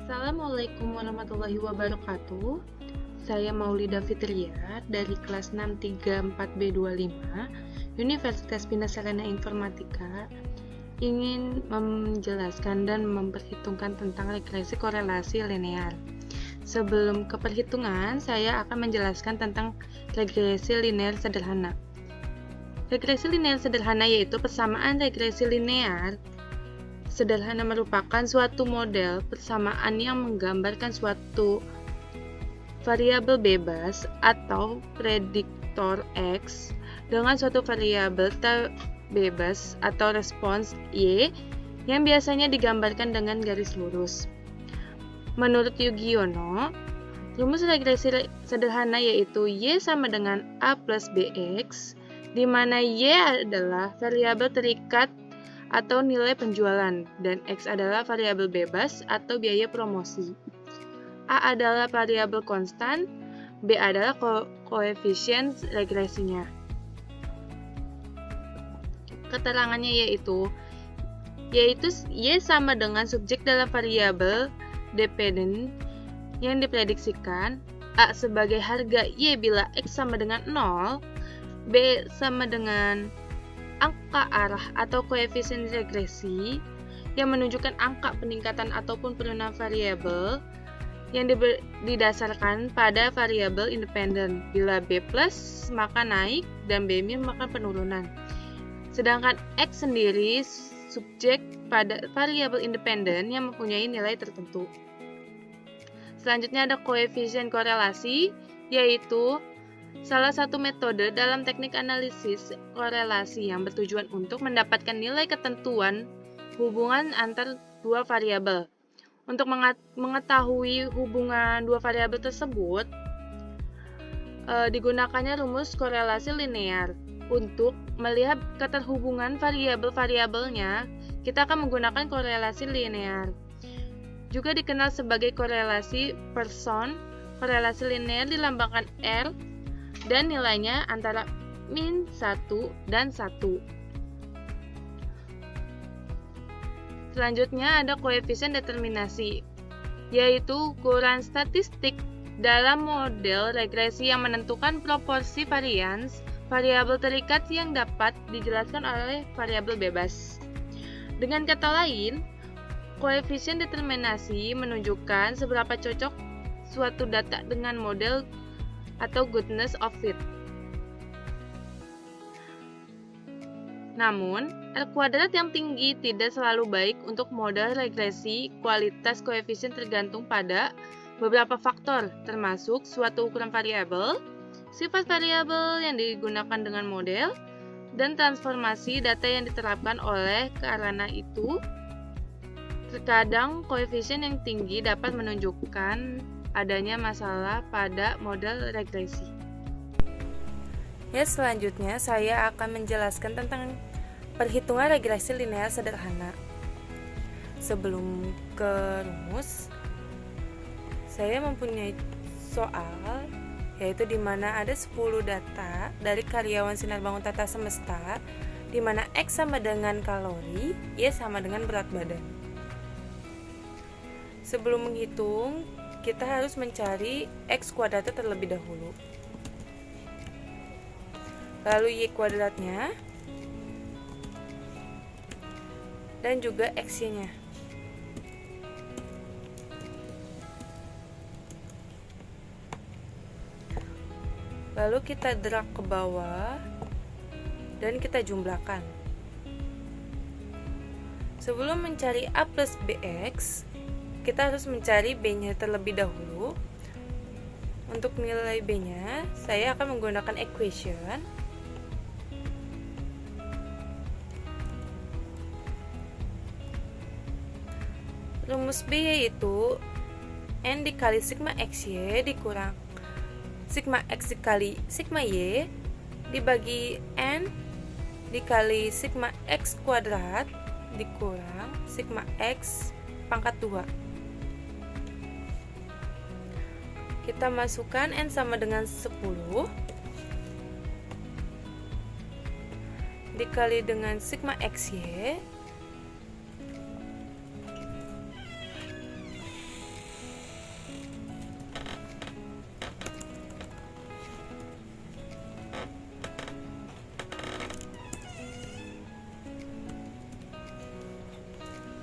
Assalamualaikum warahmatullahi wabarakatuh. Saya Maulida Fitria dari kelas 634B25 Universitas Bina Sarana Informatika ingin menjelaskan dan memperhitungkan tentang regresi korelasi linear. Sebelum ke perhitungan, saya akan menjelaskan tentang regresi linear sederhana. Regresi linear sederhana yaitu persamaan regresi linear sederhana merupakan suatu model persamaan yang menggambarkan suatu variabel bebas atau prediktor X dengan suatu variabel bebas atau respons Y yang biasanya digambarkan dengan garis lurus. Menurut Yugiono, rumus regresi sederhana yaitu Y sama dengan A plus BX, di mana Y adalah variabel terikat atau nilai penjualan, dan X adalah variabel bebas atau biaya promosi. A adalah variabel konstan, B adalah koefisien regresinya. Keterangannya yaitu Y sama dengan subjek dalam variabel dependent yang diprediksikan, A sebagai harga Y bila X sama dengan 0, B sama dengan angka arah atau koefisien regresi yang menunjukkan angka peningkatan ataupun penurunan variabel yang didasarkan pada variabel independen. Bila B plus maka naik dan B min maka penurunan. Sedangkan X sendiri subjek pada variabel independen yang mempunyai nilai tertentu. Selanjutnya ada koefisien korelasi, yaitu salah satu metode dalam teknik analisis korelasi yang bertujuan untuk mendapatkan nilai ketentuan hubungan antar dua variabel. Untuk mengetahui hubungan dua variabel tersebut, digunakannya rumus korelasi linear. Untuk melihat keterhubungan variabel-variabelnya, kita akan menggunakan korelasi linear. Juga dikenal sebagai korelasi Pearson. Korelasi linear dilambangkan R dan nilainya antara min 1 dan 1. Selanjutnya ada koefisien determinasi, yaitu ukuran statistik dalam model regresi yang menentukan proporsi varians variabel terikat yang dapat dijelaskan oleh variabel bebas. Dengan kata lain, koefisien determinasi menunjukkan seberapa cocok suatu data dengan model atau goodness of fit. Namun, R kuadrat yang tinggi tidak selalu baik untuk model regresi. Kualitas koefisien tergantung pada beberapa faktor, termasuk suatu ukuran variabel, sifat variabel yang digunakan dengan model, dan transformasi data yang diterapkan. Oleh karena itu, terkadang koefisien yang tinggi dapat menunjukkan adanya masalah pada model regresi. Selanjutnya saya akan menjelaskan tentang perhitungan regresi linear sederhana. Sebelum ke rumus, saya mempunyai soal, yaitu di mana ada 10 data dari karyawan Sinar Bangun Tata Semesta, di mana X sama dengan kalori, Y sama dengan berat badan. Sebelum menghitung, kita harus mencari X kuadratnya terlebih dahulu. Lalu Y kuadratnya dan juga X-nya. Lalu kita drag ke bawah dan kita jumlahkan. Sebelum mencari A plus BX, kita harus mencari B-nya terlebih dahulu. Untuk nilai B-nya, saya akan menggunakan equation. Rumus B yaitu N dikali sigma XY dikurang sigma X dikali sigma Y dibagi N dikali sigma X kuadrat dikurang sigma X pangkat 2. Kita masukkan N sama dengan 10 dikali dengan sigma XY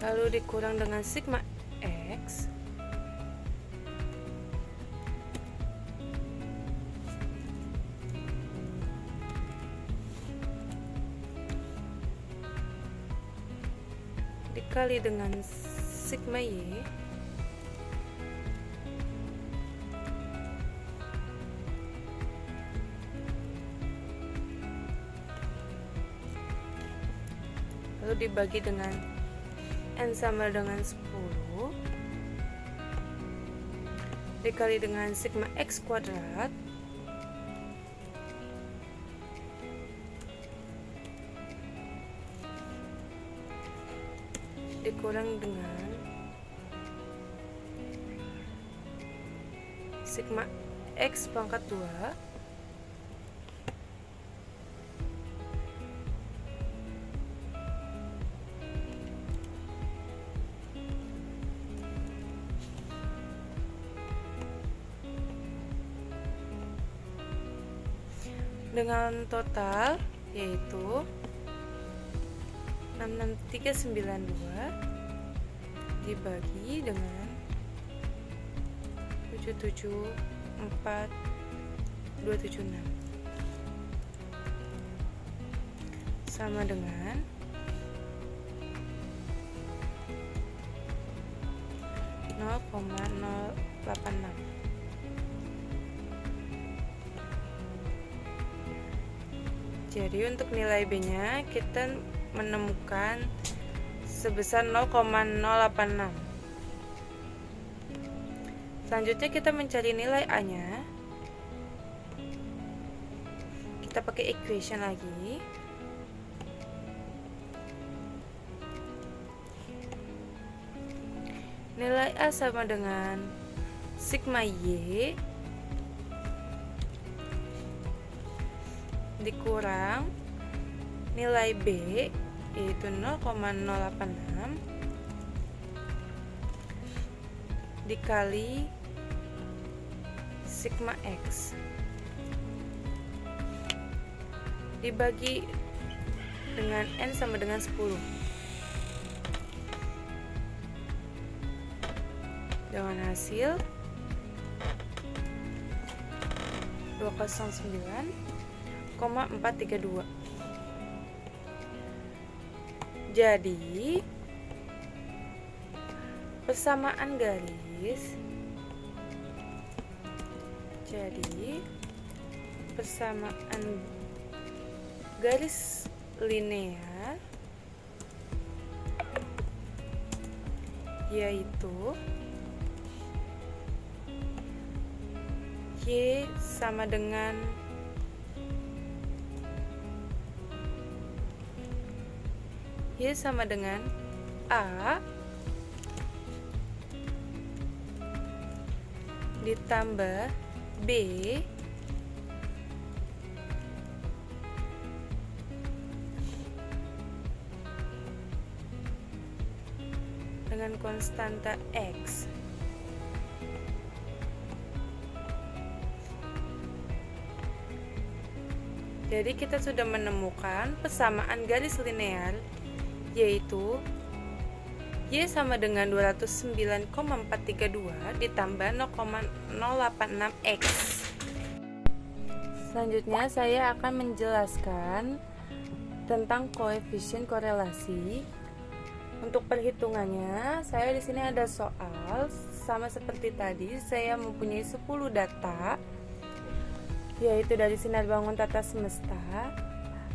lalu dikurang dengan sigma X dikali dengan sigma Y lalu dibagi dengan N sama dengan 10 dikali dengan sigma X kuadrat dikurang dengan sigma X pangkat 2 dengan total yaitu 66392 dibagi dengan 774276 sama dengan 0,086. Jadi untuk nilai B-nya kita menemukan sebesar 0,086. Selanjutnya kita mencari nilai A-nya. Kita pakai equation lagi. Nilai A sama dengan sigma Y dikurang nilai B yaitu 0,086 dikali sigma X dibagi dengan N sama dengan 10 dengan hasil 209,432. Jadi persamaan garis linear yaitu Y sama dengan A ditambah B dengan konstanta X. Jadi kita sudah menemukan persamaan garis linear yaitu Y sama dengan 209,432 ditambah 0,086X. Selanjutnya saya akan menjelaskan tentang koefisien korelasi. Untuk perhitungannya, saya di sini ada soal sama seperti tadi. Saya mempunyai 10 data yaitu dari sinar bangun tata semesta.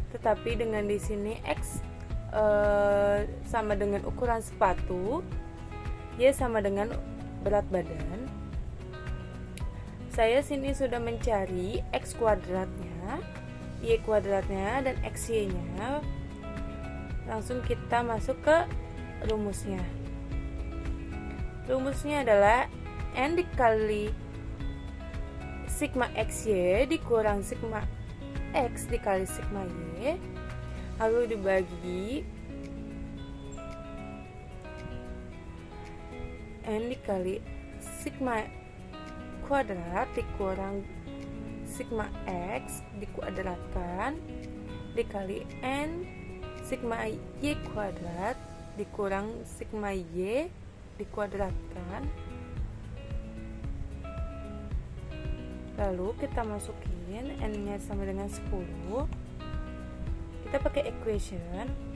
Tetapi dengan di sini X sama dengan ukuran sepatu, Y sama dengan berat badan. Saya sini sudah mencari X kuadratnya, Y kuadratnya, dan XY-nya. Langsung kita masuk ke rumusnya. Rumusnya adalah N dikali sigma XY dikurang sigma X dikali sigma Y, lalu dibagi N dikali sigma kuadrat dikurang sigma X dikuadratkan dikali N sigma Y kuadrat dikurang sigma Y dikuadratkan. Lalu kita masukin n-nya sama dengan 10. Kita pakai equation.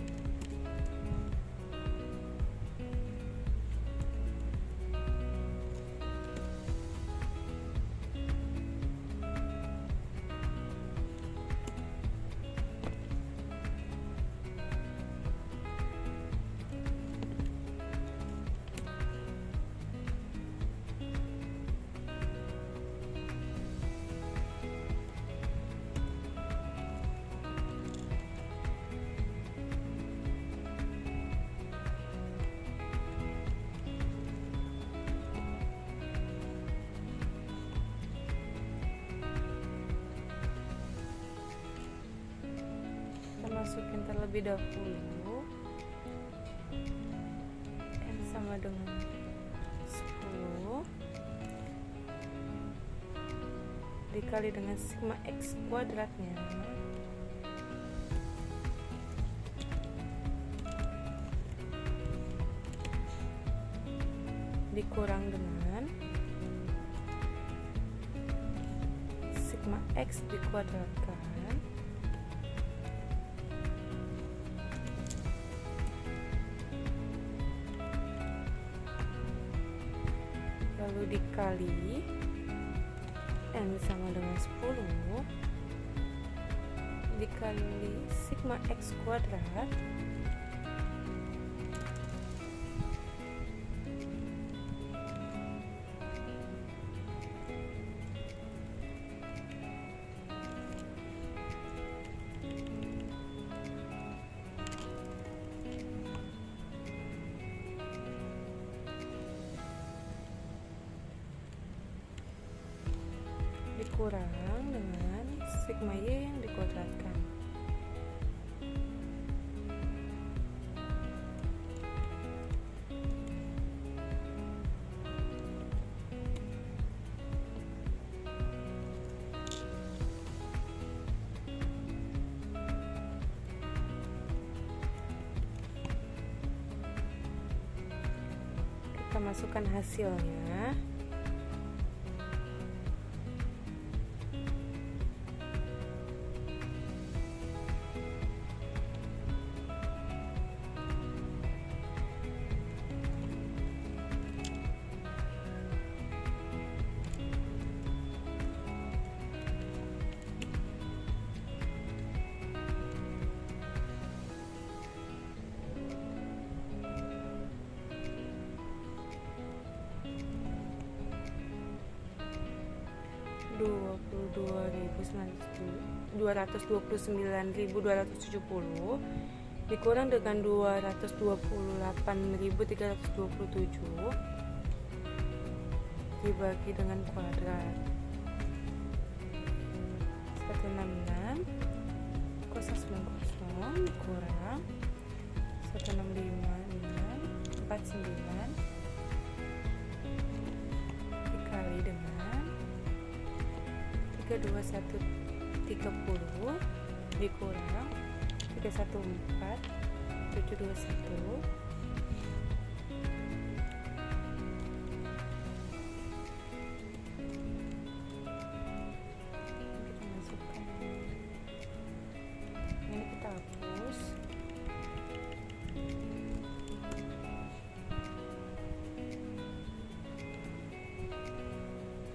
Masukin terlebih dahulu n sama dengan 10 dikali dengan sigma x kuadratnya dikurang dengan sigma x dikuadratkan lalu dikali n sama dengan 10 dikali sigma x kuadrat dikurang dengan sigma Y yang dikuadratkan. Kita masukkan hasilnya. $229.270 dikurang dengan 228.327 dibagi dengan kuadrat 166 090 kurang 165.49 dikali dengan 32130 dikurang 314721 kita masukkan ini, kita hapus.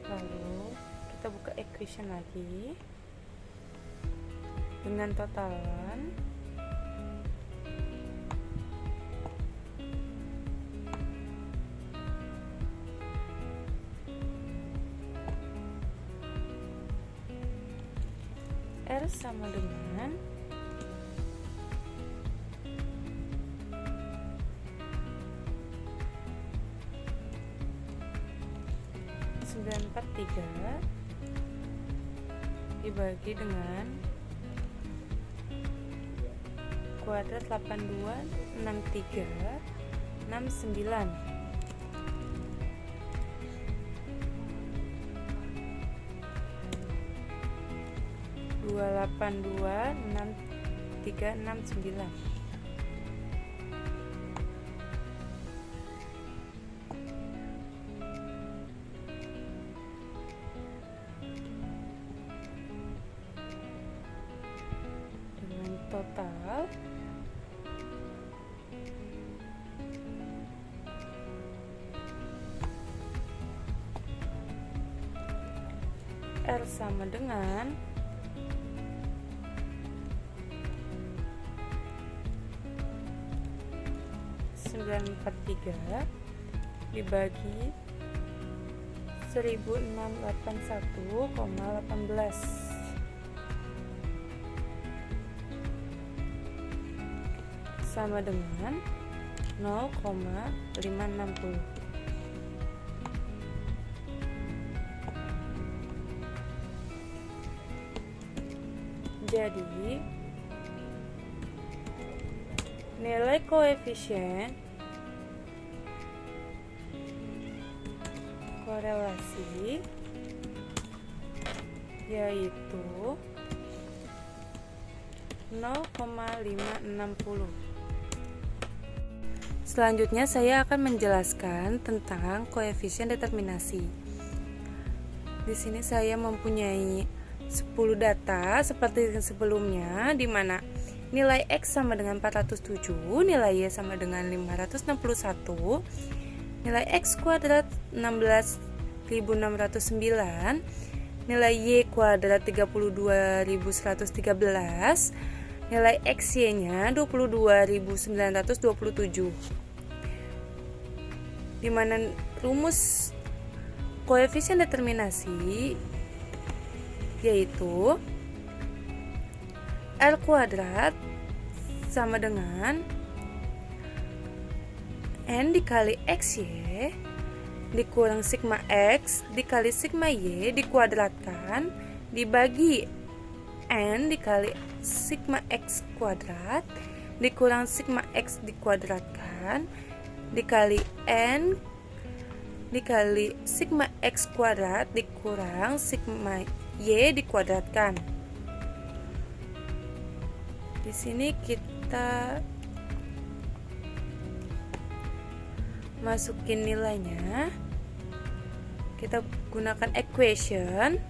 Lalu kita buka equation lagi dengan totalan R sama dengan 943 dibagi dengan kuadrat 826369 2826369 R sama dengan 943 dibagi 1681,18 sama dengan 0,560. Jadi nilai koefisien korelasi yaitu 0,560. Selanjutnya saya akan menjelaskan tentang koefisien determinasi. Di sini saya mempunyai 10 data seperti sebelumnya, di mana nilai X sama dengan 407, nilai Y sama dengan 561, nilai X kuadrat 16.609, nilai Y kuadrat 32.113, nilai XY-nya 22.927. Di mana rumus koefisien determinasi yaitu R kuadrat sama dengan N dikali XY dikurang sigma X dikali sigma Y dikuadratkan dibagi N dikali sigma X kuadrat dikurang sigma X dikuadratkan dikali N dikali sigma X kuadrat dikurang sigma Y dikuadratkan. Di sini kita masukin nilainya. Kita gunakan equation.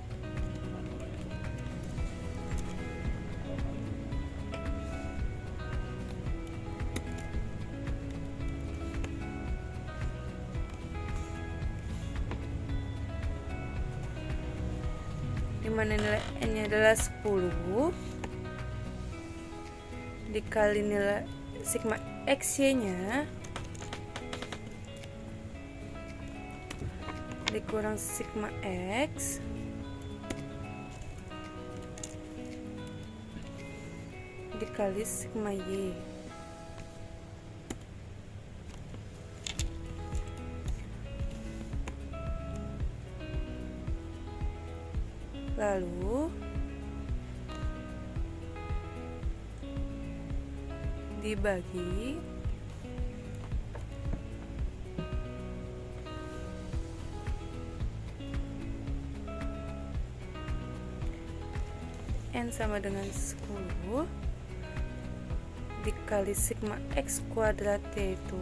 Di mana nilai N-nya adalah 10 dikali nilai sigma XY-nya dikurang sigma X dikali sigma Y. Lalu dibagi N sama dengan 10 dikali sigma X kuadrat yaitu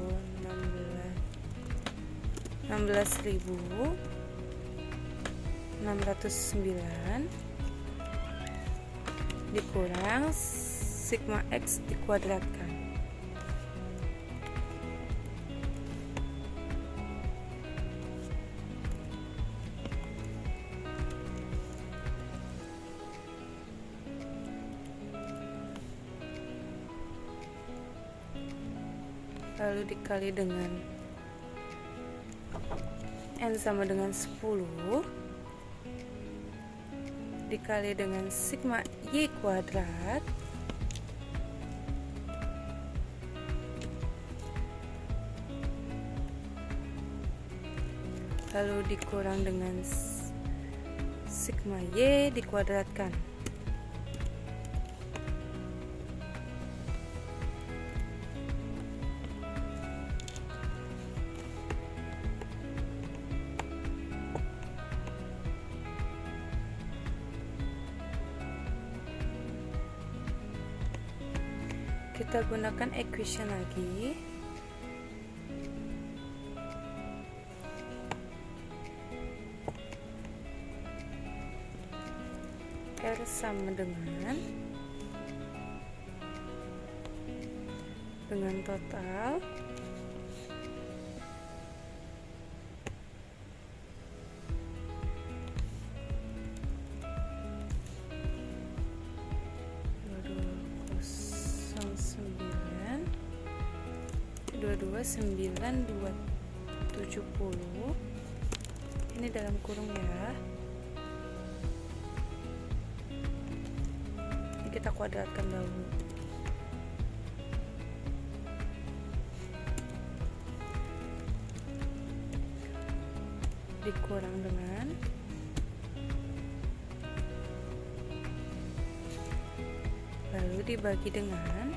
16.609 dikurang sigma X dikuadratkan. Lalu dikali dengan N sama dengan 10 dikali dengan sigma Y kuadrat lalu dikurang dengan sigma Y dikuadratkan. Kita gunakan equation lagi. R sama dengan total 229,270. Ini dalam kurung ya. Ini kita kuadratkan dahulu. Dikurang dengan lalu dibagi dengan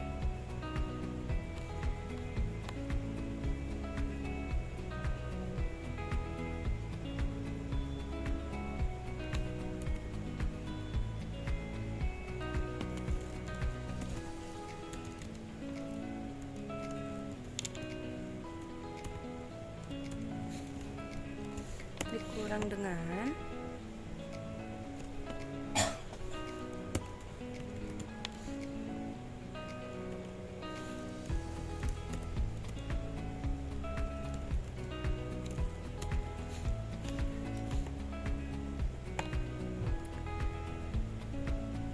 dikurang dengan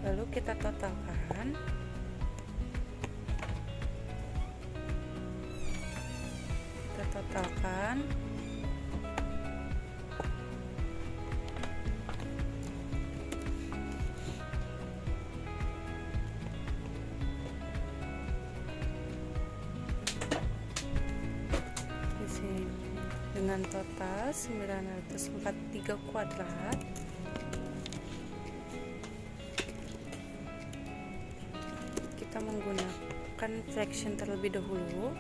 lalu kita totalkan. Di sini dengan total 943 kuadrat. Kita menggunakan fraction terlebih dahulu.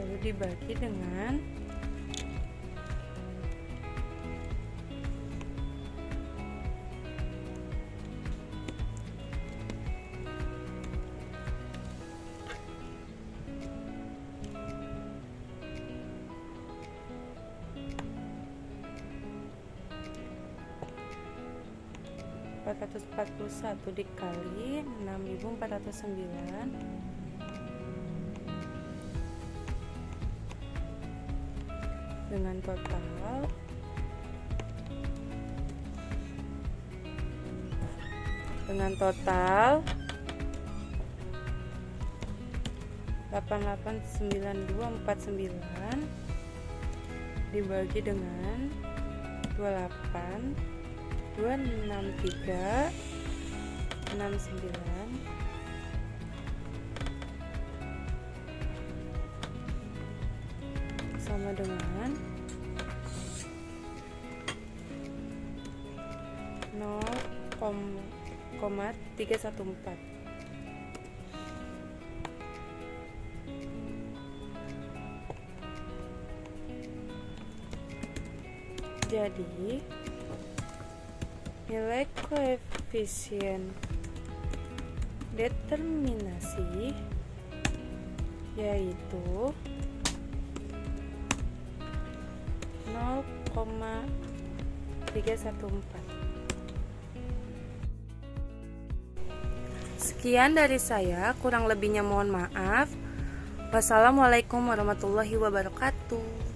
Lalu dibagi dengan (441 dikali 6.409) dengan total 889249 dibagi dengan 2826369 sama dengan 0,314. Jadi nilai koefisien determinasi yaitu 0,314. Sekian dari saya, kurang lebihnya mohon maaf. Wassalamualaikum warahmatullahi wabarakatuh.